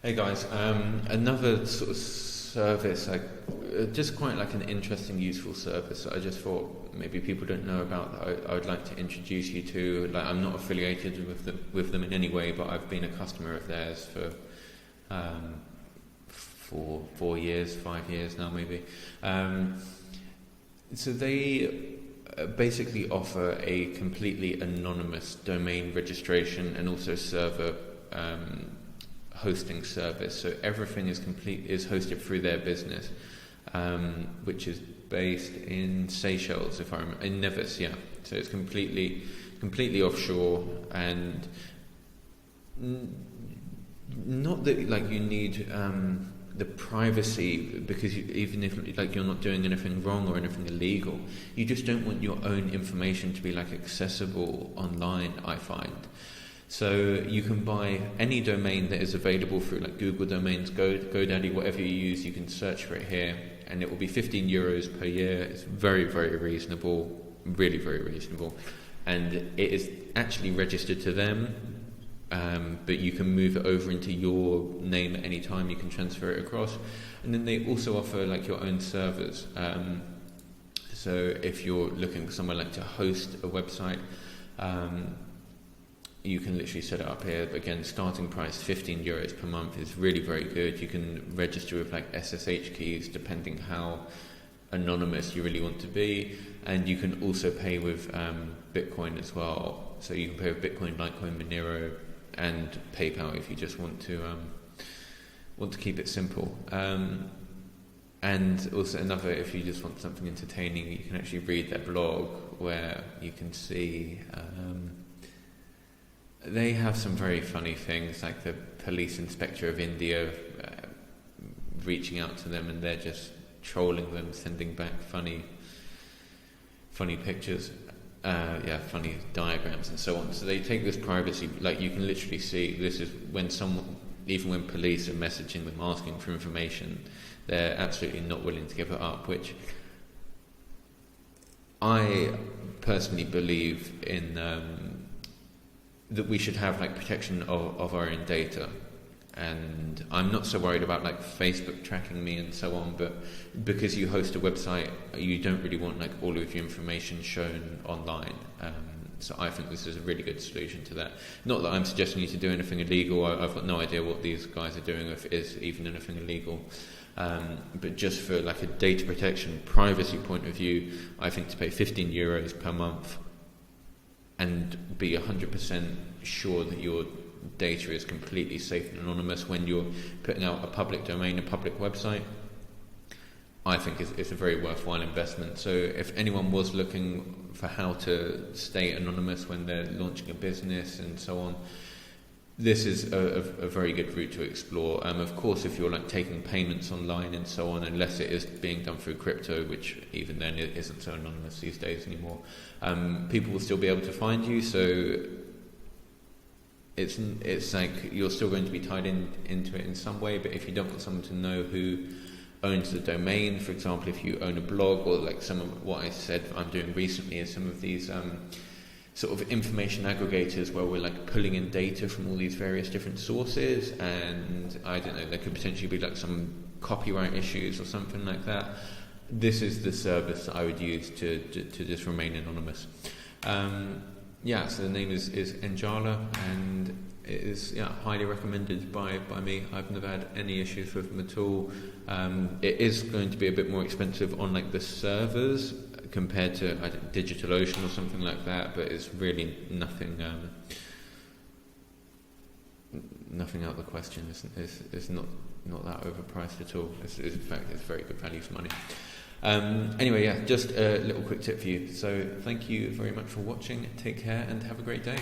Hey guys, another sort of service, like just quite like an interesting, useful service that I just thought maybe people don't know about that I would like to introduce you to. Like, I'm not affiliated with them in any way, but I've been a customer of theirs for 4 years, 5 years now maybe. So they basically offer a completely anonymous domain registration and also server hosting service. So everything is hosted through their business, which is based in Seychelles, if I remember, in Nevis, yeah. So it's completely offshore, and not that like you need the privacy, because even if like you're not doing anything wrong or anything illegal, you just don't want your own information to be like accessible online, I find. So you can buy any domain that is available through like Google Domains, GoDaddy, whatever you use. You can search for it here, and it will be €15 per year. It's very, very reasonable, really very reasonable, and it is actually registered to them. But you can move it over into your name at any time. You can transfer it across, and then they also offer like your own servers. So if you're looking for somewhere like to host a website, you can literally set it up here. Again, starting price €15 per month is really very good. You can register with like SSH keys, depending how anonymous you really want to be, and you can also pay with Bitcoin as well. So you can pay with Bitcoin, Litecoin, Monero, and PayPal if you just want to keep it simple. And also if you just want something entertaining, you can actually read their blog, where you can see they have some very funny things, like the police inspector of India reaching out to them, and they're just trolling them, sending back funny pictures, funny diagrams and so on. So they take this privacy, like you can literally see this is when even when police are messaging them asking for information, they're absolutely not willing to give it up, which I personally believe in, that we should have like protection of our own data. And I'm not so worried about like Facebook tracking me and so on, but because you host a website, you don't really want like all of your information shown online. So I think this is a really good solution to that. Not that I'm suggesting you to do anything illegal. I've got no idea what these guys are doing, if it is even anything illegal. But just for like a data protection, privacy point of view, I think to pay €15 per month and be 100% sure that your data is completely safe and anonymous when you're putting out a public domain, a public website, I think it's a very worthwhile investment. So if anyone was looking for how to stay anonymous when they're launching a business and so on, this is a very good route to explore. Of course, if you're like taking payments online and so on, unless it is being done through crypto, which even then it isn't so anonymous these days anymore, people will still be able to find you. So it's like you're still going to be tied into it in some way. But if you don't want someone to know who owns the domain, for example, if you own a blog, or like some of what I said I'm doing recently is some of these sort of information aggregators where we're like pulling in data from all these various different sources, and I don't know, there could potentially be like some copyright issues or something like that. This is the service that I would use to just remain anonymous. So the name is Enjala, and it is highly recommended by me. I've never had any issues with them at all. It is going to be a bit more expensive on like the servers compared to DigitalOcean or something like that, but it's really nothing out of the question. It's not that overpriced at all. In fact, it's very good value for money. Just a little quick tip for you. So thank you very much for watching. Take care and have a great day.